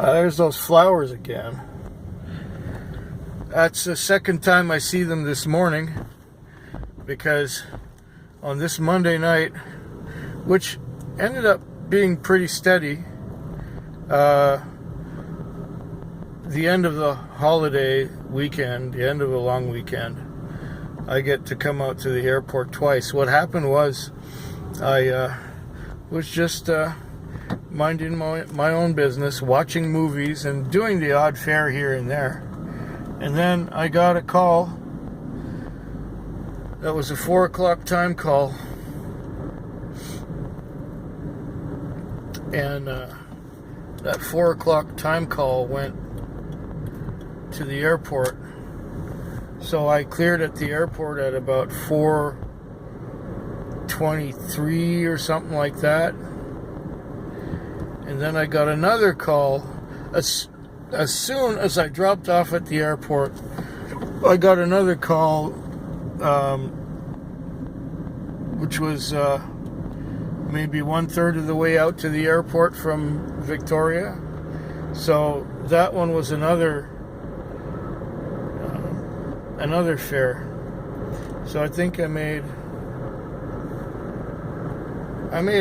There's those flowers again. That's the second time I see them this morning, because on this Monday night, which ended up being pretty steady, the end of the holiday weekend, the end of a long weekend, I get to come out to the airport twice. What happened was I was just minding my own business, watching movies and doing the odd fare here and there. And then I got a call. That was a 4 o'clock time call. And that 4 o'clock time call went to the airport. So I cleared at the airport at about 4:23 or something like that. And then I got another call. As soon as I dropped off at the airport, I got another call, which was maybe 1/3 of the way out to the airport from Victoria. So that one was another fare. So I think I made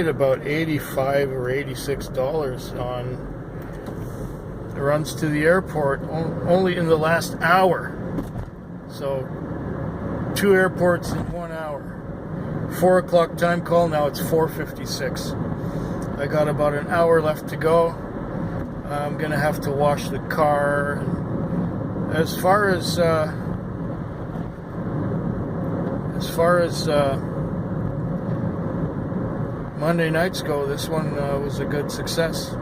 about $85 or $86 on the runs to the airport only in the last hour. So 2 airports in 1 hour. 4 o'clock time call, now it's 4:56. I got about an hour left to go. I'm gonna have to wash the car. As far as Monday nights go, this one was a good success.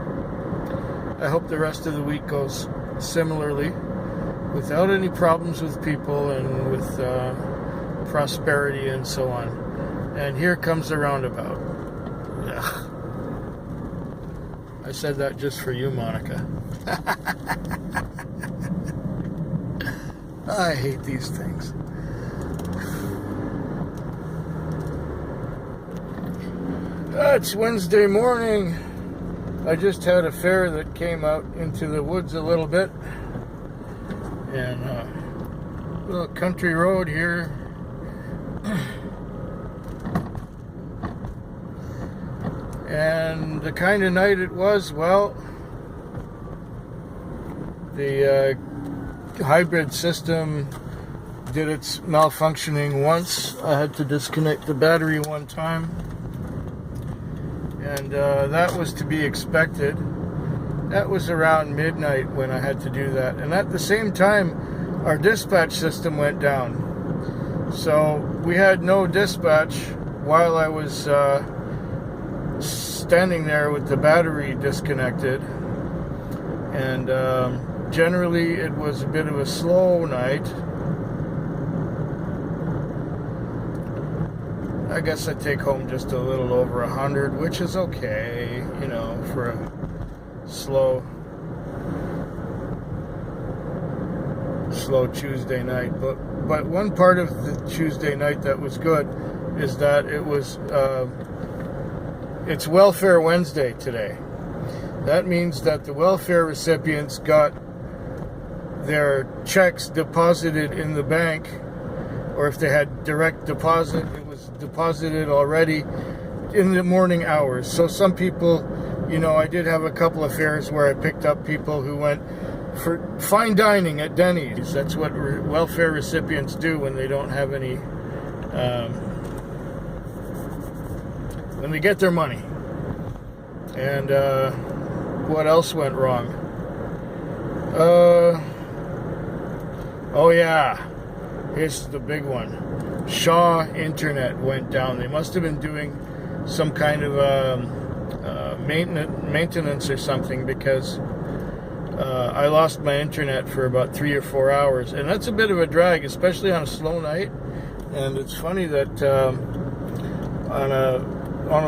I hope the rest of the week goes similarly, without any problems with people and with prosperity and so on. And here comes the roundabout. Ugh. I said that just for you, Monica. I hate these things. It's Wednesday morning. I just had a fare that came out into the woods a little bit. And little country road here. And the kind of night it was, well, the hybrid system did its malfunctioning once. I had to disconnect the battery one time. And that was to be expected. That was around midnight when I had to do that. And at the same time, our dispatch system went down. So we had no dispatch while I was standing there with the battery disconnected. And generally it was a bit of a slow night. I guess I take home just a little over 100, which is okay, you know, for a slow Tuesday night. But one part of the Tuesday night that was good is that it was it's Welfare Wednesday today. That means that the welfare recipients got their checks deposited in the bank, or if they had direct deposit, it was deposited already in the morning hours. So some people, you know, I did have a couple of fares where I picked up people who went for fine dining at Denny's. That's what welfare recipients do when they don't have any, when they get their money. And what else went wrong? Oh yeah, here's the big one. Shaw Internet went down. They must have been doing some kind of maintenance or something, because I lost my internet for about 3 or 4 hours, and that's a bit of a drag, especially on a slow night. And it's funny that on a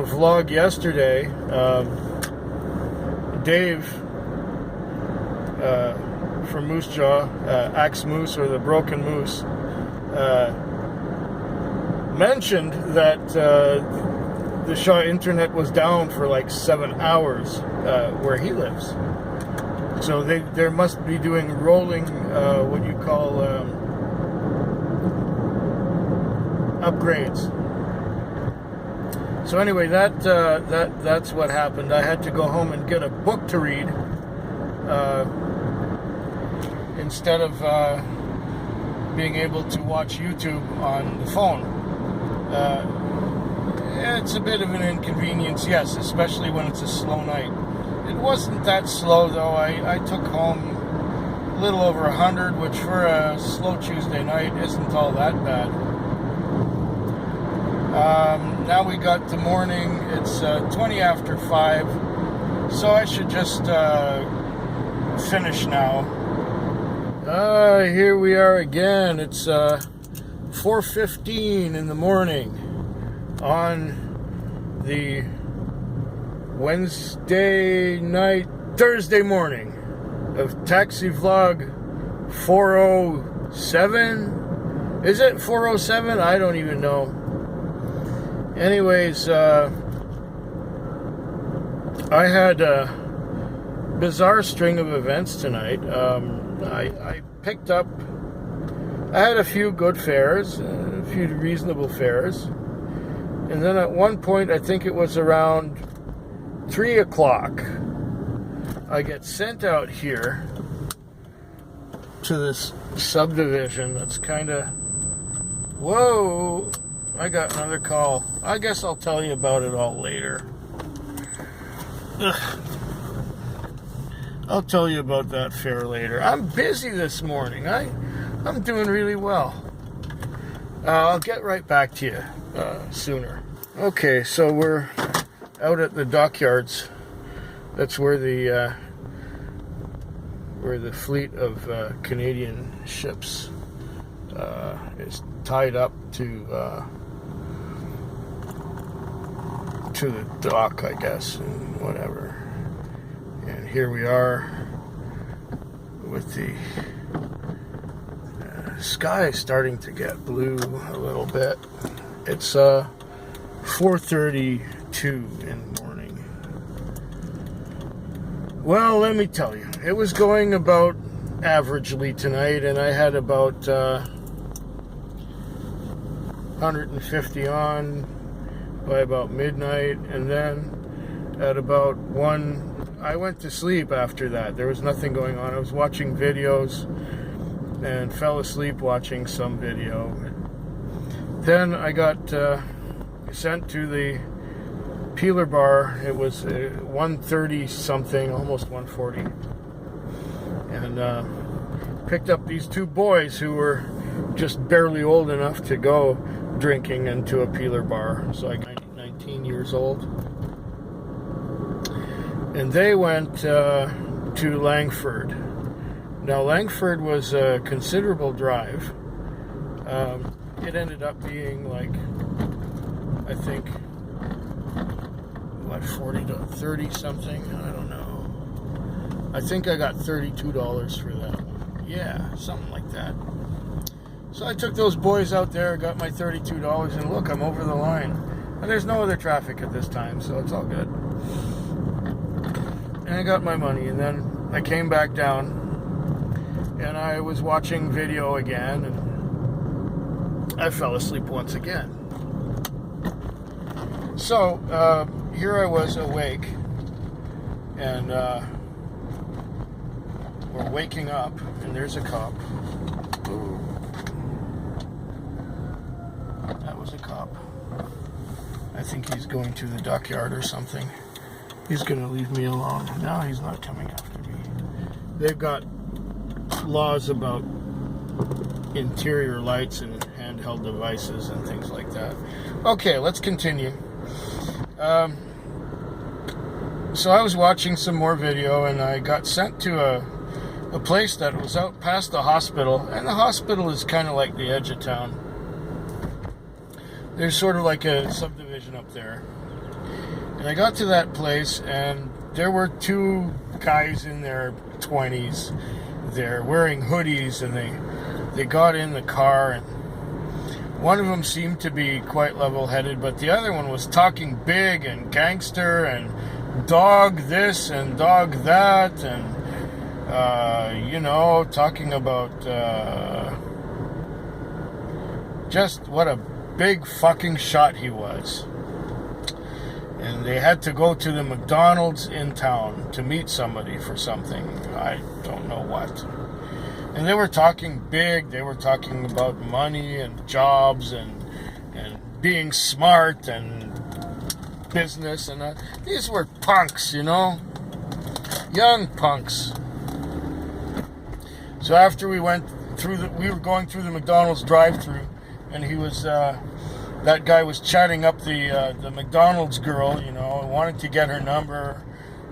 vlog yesterday, Dave from Moose Jaw, Axe Moose, or the Broken Moose, mentioned that the Shaw internet was down for like 7 hours where he lives. So they must be doing rolling, what you call upgrades. So anyway, that's what happened. I had to go home and get a book to read instead of being able to watch YouTube on the phone. It's a bit of an inconvenience, yes, especially when it's a slow night. It wasn't that slow, though. I took home a little over 100, which for a slow Tuesday night isn't all that bad. Now we got the morning. It's 20 after 5, so I should just finish now. Here we are again. It's 4:15 in the morning on the Thursday morning of Taxi Vlog 407. Is it 407? I don't even know. Anyways, I had a bizarre string of events tonight. I picked up, I had a few good fares, a few reasonable fares, and then at one point, I think it was around 3 o'clock, I get sent out here to this subdivision that's kind of, whoa, I got another call. I guess I'll tell you about it all later. Ugh. I'll tell you about that fare later. I'm busy this morning. I'm doing really well. I'll get right back to you sooner. Okay, so we're out at the dockyards. That's where the fleet of Canadian ships is tied up to the dock, I guess, and whatever. And here we are with the sky starting to get blue a little bit. It's 4:32 in the morning. Well, let me tell you, it was going about averagely tonight, and I had about 150 on by about midnight, and then at about 1, I went to sleep after that. There was nothing going on. I was watching videos and fell asleep watching some video. Then I got sent to the Peeler Bar. It was 1:30 something, almost 1:40, and picked up these two boys who were just barely old enough to go drinking into a Peeler Bar. So I got 19 years old. And they went to Langford. Now, Langford was a considerable drive. It ended up being like, I think, what, 40 to 30 something? I don't know. I think I got $32 for that one. Yeah, something like that. So I took those boys out there, got my $32, and look, I'm over the line. And there's no other traffic at this time, so it's all good. And I got my money, and then I came back down, and I was watching video again, and I fell asleep once again. So, here I was awake, and we're waking up, and there's a cop. Ooh. That was a cop. I think he's going to the dockyard or something. He's going to leave me alone. No, he's not coming after me. They've got laws about interior lights and handheld devices and things like that. Okay, let's continue. So I was watching some more video, and I got sent to a place that was out past the hospital, and the hospital is kind of like the edge of town. There's sort of like a subdivision up there. And I got to that place, and there were two guys in their 20s. They're wearing hoodies, and they got in the car, and one of them seemed to be quite level-headed, but the other one was talking big and gangster and dog this and dog that, and talking about just what a big fucking shot he was. And they had to go to the McDonald's in town to meet somebody for something. I don't know what. And they were talking big. They were talking about money and jobs and being smart and business. And these were punks, young punks. So after we went we were going through the McDonald's drive-thru, and he was, that guy was chatting up the McDonald's girl, wanted to get her number,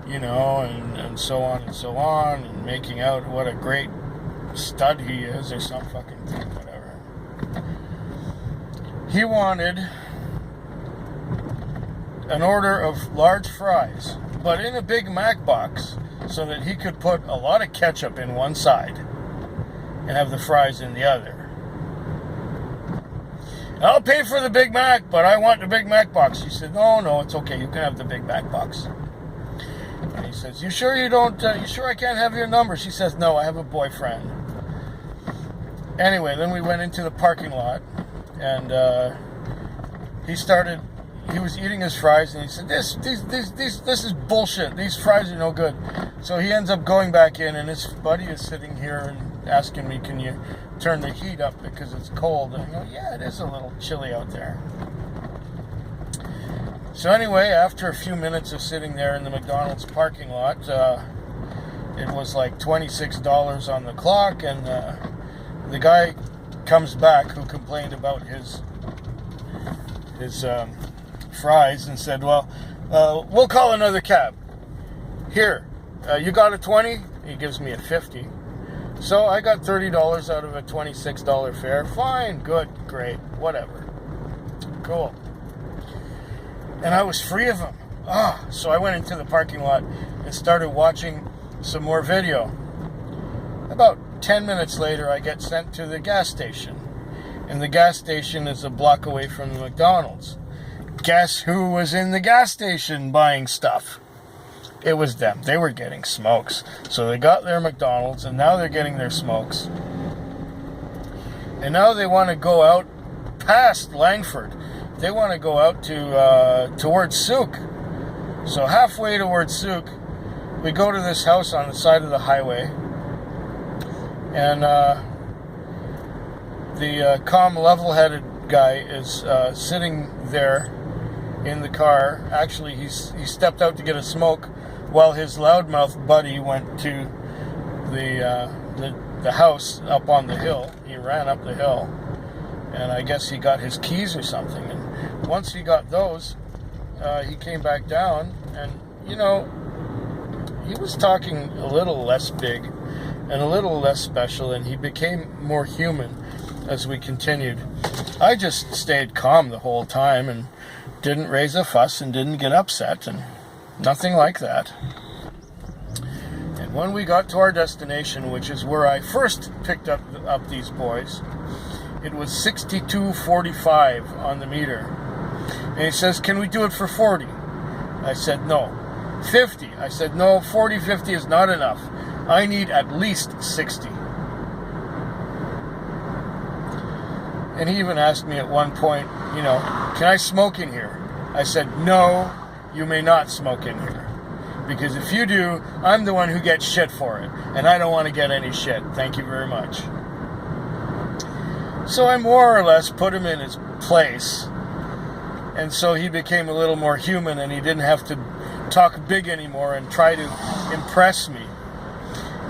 and so on and so on, and making out what a great stud he is, or some fucking thing, whatever. He wanted an order of large fries, but in a Big Mac box, so that he could put a lot of ketchup in one side and have the fries in the other. I'll pay for the Big Mac, but I want the Big Mac box. She said, no, it's okay. You can have the Big Mac box. And he says, you sure you sure I can't have your number? She says, no, I have a boyfriend. Anyway, then we went into the parking lot, and he was eating his fries, and he said, this is bullshit. These fries are no good. So he ends up going back in, and his buddy is sitting here and asking me, can you turn the heat up because it's cold? And I go, yeah, it is a little chilly out there. So anyway, after a few minutes of sitting there in the McDonald's parking lot, it was like $26 on the clock, and the guy comes back who complained about his fries and said, well, we'll call another cab. Here, you got a 20? He gives me a 50. So I got $30 out of a $26 fare. Fine, good, great, whatever. Cool. And I was free of them. So I went into the parking lot and started watching some more video. About 10 minutes later, I get sent to the gas station. And the gas station is a block away from the McDonald's. Guess who was in the gas station buying stuff? It was them. They were getting smokes. So they got their McDonald's, and now they're getting their smokes. And now they want to go out past Langford. They want to go out towards Souk. So halfway towards Souk, we go to this house on the side of the highway. And the calm, level-headed guy is sitting there in the car. Actually, he stepped out to get a smoke while his loudmouth buddy went to the house up on the hill. He ran up the hill, and I guess he got his keys or something. And once he got those, he came back down, and he was talking a little less big and a little less special, and he became more human as we continued. I just stayed calm the whole time and didn't raise a fuss and didn't get upset and nothing like that. And when we got to our destination, which is where I first picked up these boys, it was $62.45 on the meter. And he says, can we do it for 40? I said, no. 50. I said, no, 40, 50 is not enough. I need at least 60. And he even asked me at one point, can I smoke in here? I said, no, you may not smoke in here. Because if you do, I'm the one who gets shit for it. And I don't want to get any shit. Thank you very much. So I more or less put him in his place. And so he became a little more human, and he didn't have to talk big anymore and try to impress me.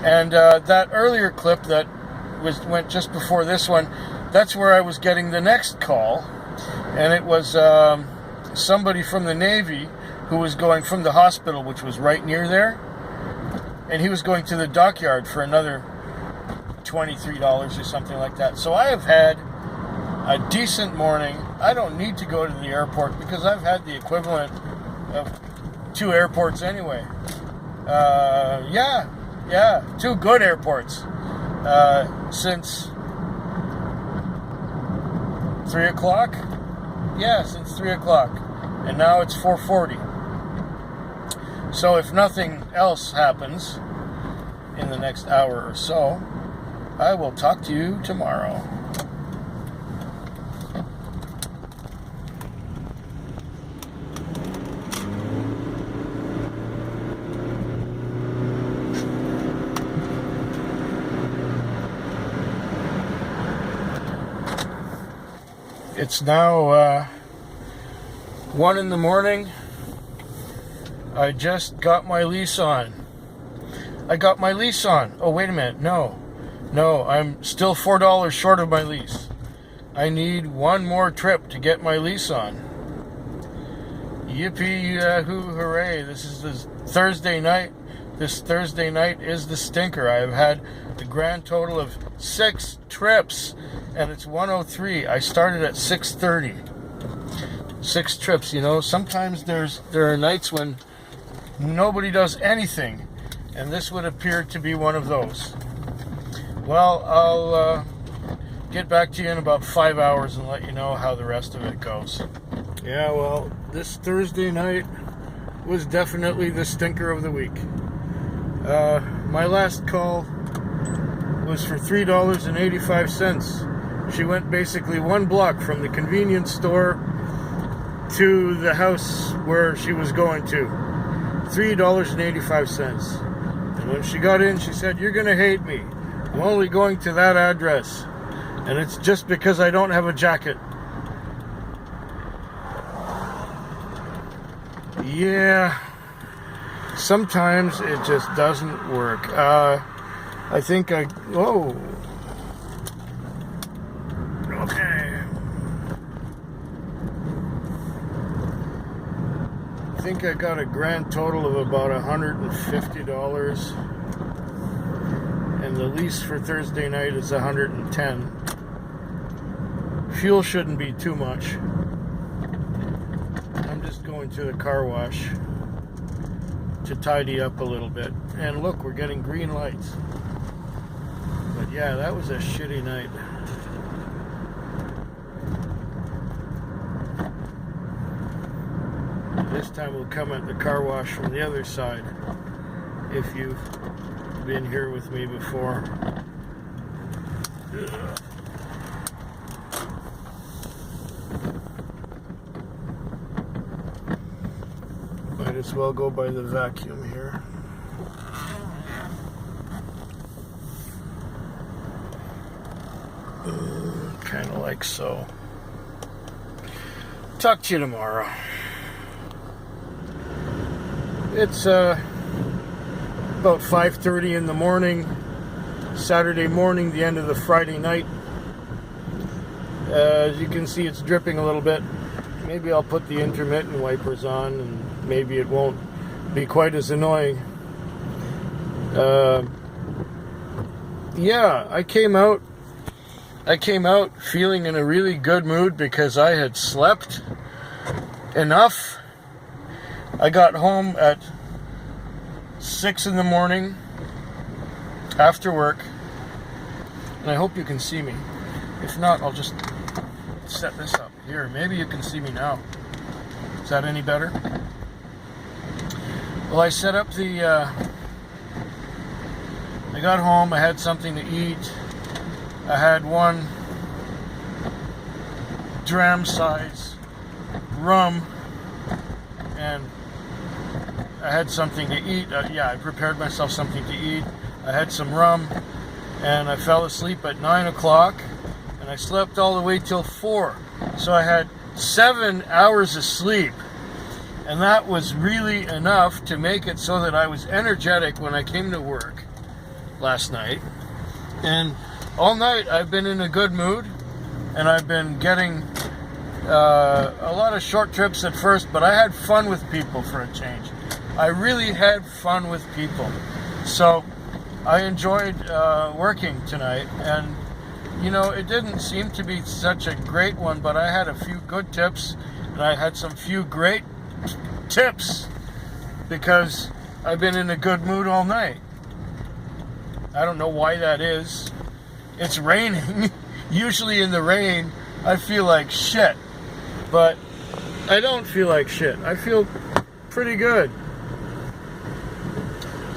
And that earlier clip that went just before this one, that's where I was getting the next call. And it was somebody from the Navy who was going from the hospital, which was right near there. And he was going to the dockyard for another $23 or something like that. So I have had a decent morning. I don't need to go to the airport because I've had the equivalent of 2 airports anyway. Yeah, 2 good airports since 3 o'clock? Yeah, since 3 o'clock. And now it's 4:40. So if nothing else happens, in the next hour or so. I will talk to you tomorrow. It's now 1 in the morning. I just got my lease on. Oh, wait a minute. No, I'm still $4 short of my lease. I need one more trip to get my lease on. Yippee, yahoo, hooray. This is the Thursday night. This Thursday night is the stinker. I've had the grand total of 6 trips, and it's 1:03. I started at 6:30. 6 trips, you know. Sometimes there are nights when nobody does anything, and this would appear to be one of those. Well, I'll get back to you in about 5 hours and let you know how the rest of it goes. Yeah, well, this Thursday night was definitely the stinker of the week. My last call was for $3.85. She went basically 1 block from the convenience store to the house where she was going to. $3.85. And when she got in, she said, "You're going to hate me. I'm only going to that address. And it's just because I don't have a jacket." Yeah. Sometimes it just doesn't work. Whoa. Okay. I think I got a grand total of about $150. And the lease for Thursday night is $110. Fuel shouldn't be too much. I'm just going to the car wash to tidy up a little bit. And look, we're getting green lights. But yeah, that was a shitty night. This time we'll come at the car wash from the other side, if you've been here with me before. Ugh. Might as well go by the vacuum here. Kind of like so. Talk to you tomorrow. It's about 5:30 in the morning, Saturday morning, the end of the Friday night. As you can see, it's dripping a little bit. Maybe I'll put the intermittent wipers on, and maybe it won't be quite as annoying. Yeah, I came out feeling in a really good mood because I had slept enough. I got home at 6 in the morning after work, and I hope you can see me. If not, I'll just set this up here. Maybe you can see me now. Is that any better? Well, I set up I got home, I had something to eat. I had 1 dram size rum, and I had something to eat. I prepared myself something to eat. I had some rum, and I fell asleep at 9 o'clock, and I slept all the way till 4. So I had 7 hours of sleep, and that was really enough to make it so that I was energetic when I came to work last night. And all night I've been in a good mood, and I've been getting a lot of short trips at first, but I had fun with people for a change. I really had fun with people. So I enjoyed working tonight, and you know, it didn't seem to be such a great one, but I had a few good tips, and I had some few great tips because I've been in a good mood all night. I don't know why that is. It's raining. Usually in the rain, I feel like shit, but I don't feel like shit. I feel pretty good.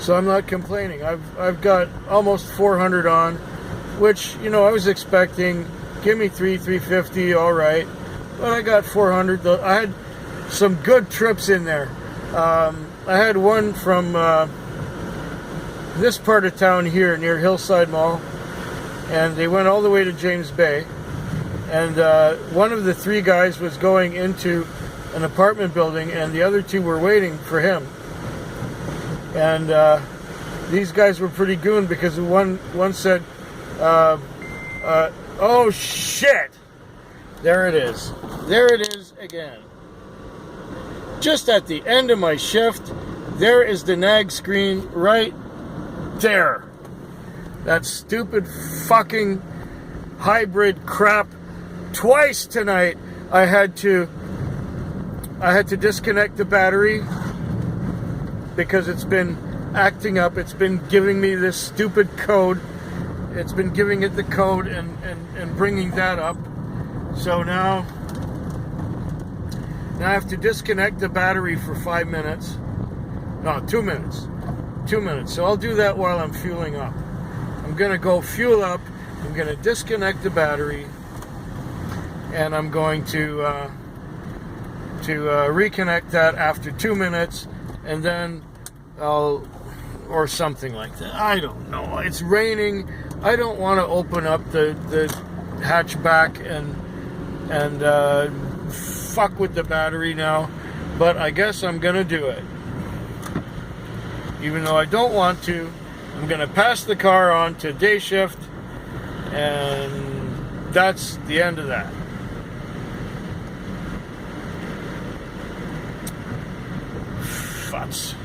So I'm not complaining. I've got almost 400 on, which, you know, I was expecting. Give me 350, all right. But I got 400. I had some good trips in there. I had one from this part of town here near Hillside Mall, and they went all the way to James Bay. And one of the three guys was going into an apartment building, and the other two were waiting for him. And these guys were pretty goon, because one said, oh shit! There it is. There it is again. Just at the end of my shift, there is the nag screen right there. That stupid fucking hybrid crap. Twice tonight I had to disconnect the battery because it's been acting up. It's been giving me this stupid code. It's been giving it the code and bringing that up. So now I have to disconnect the battery for 5 minutes. No, 2 minutes. 2 minutes. So I'll do that while I'm fueling up. I'm going to go fuel up. I'm going to disconnect the battery. And I'm going to reconnect that after 2 minutes. And then or something like that. I don't know. It's raining. I don't want to open up the hatchback and fuck with the battery now, but I guess I'm gonna do it. Even though I don't want to, I'm gonna pass the car on to day shift, and that's the end of that. Futs.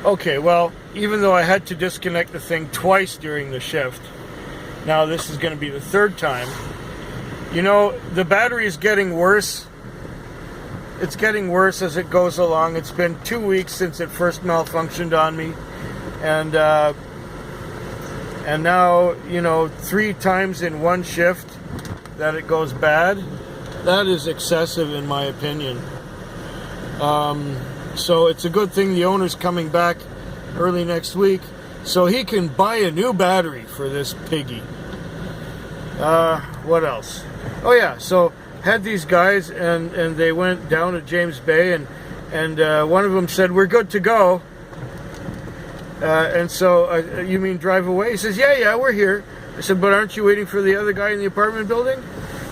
Okay, well, even though I had to disconnect the thing twice during the shift, now this is going to be the third time. You know, the battery is getting worse. It's getting worse as it goes along. It's been 2 weeks since it first malfunctioned on me. And now, you know, 3 times in one shift that it goes bad. That is excessive in my opinion. So it's a good thing the owner's coming back early next week so he can buy a new battery for this piggy. What else? Oh yeah, so had these guys and they went down to James Bay and one of them said, "We're good to go." And so, you mean drive away? He says, yeah, we're here. I said, "But aren't you waiting for the other guy in the apartment building?"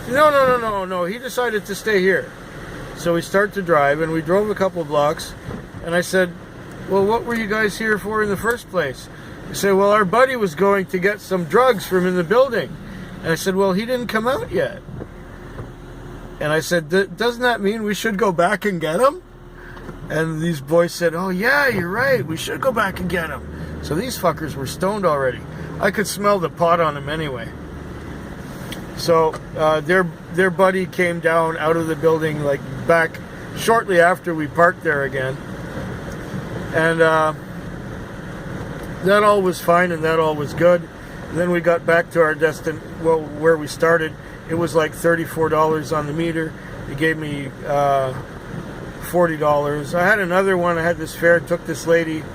No, he decided to stay here. So we start to drive, and we drove a couple blocks, and I said, "Well, what were you guys here for in the first place?" He said, "Well, our buddy was going to get some drugs from in the building." And I said, "Well, he didn't come out yet." And I said, "Doesn't that mean we should go back and get him?" And these boys said, "Oh yeah, you're right, we should go back and get him." So these fuckers were stoned already. I could smell the pot on them anyway. So their buddy came down out of the building, like back shortly after we parked there again, and that all was fine and that all was good. And then we got back to our where we started. It was like $34 on the meter. They gave me $40. I had another one. I had this fare. Took this lady.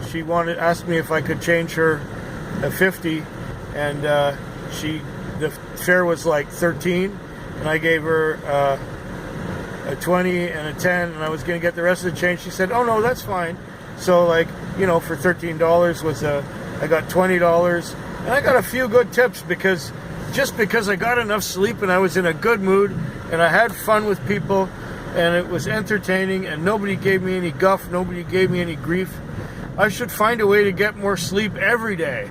She asked me if I could change her a 50, and the fare was like 13, and I gave her a 20 and a 10, and I was going to get the rest of the change. She said, "Oh no, that's fine." So, like, you know, for $13 I got $20, and I got a few good tips because I got enough sleep and I was in a good mood and I had fun with people and it was entertaining and nobody gave me any guff, nobody gave me any grief. I should find a way to get more sleep every day.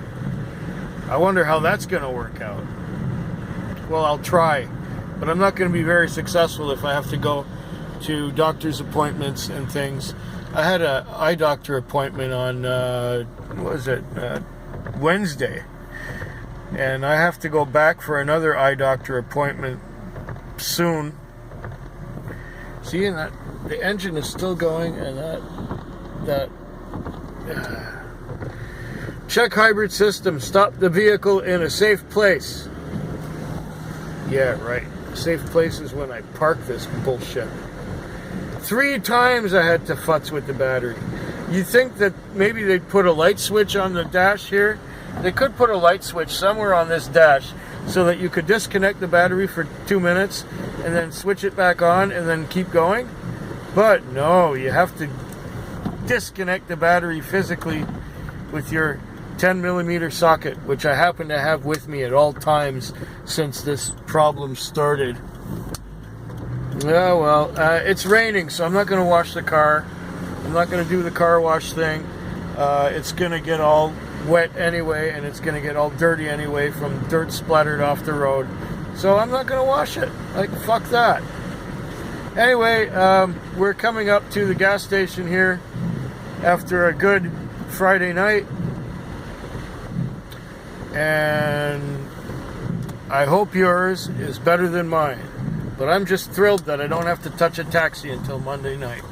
I wonder how that's going to work out. Well, I'll try, but I'm not going to be very successful if I have to go to doctor's appointments and things. I had an eye doctor appointment on, Wednesday, and I have to go back for another eye doctor appointment soon. See, and the engine is still going, and that check hybrid system. Stop the vehicle in a safe place. Yeah, right. Safe place is when I park this bullshit. 3 times I had to futz with the battery. You think that maybe they'd put a light switch on the dash here? They could put a light switch somewhere on this dash so that you could disconnect the battery for 2 minutes and then switch it back on and then keep going. But no, you have to disconnect the battery physically with your 10mm socket, which I happen to have with me at all times since this problem started. Oh well, it's raining, so I'm not going to wash the car. I'm not going to do the car wash thing. It's going to get all wet anyway, and it's going to get all dirty anyway from dirt splattered off the road. So I'm not going to wash it. Like, fuck that. Anyway, we're coming up to the gas station here after a good Friday night. And I hope yours is better than mine. But I'm just thrilled that I don't have to touch a taxi until Monday night.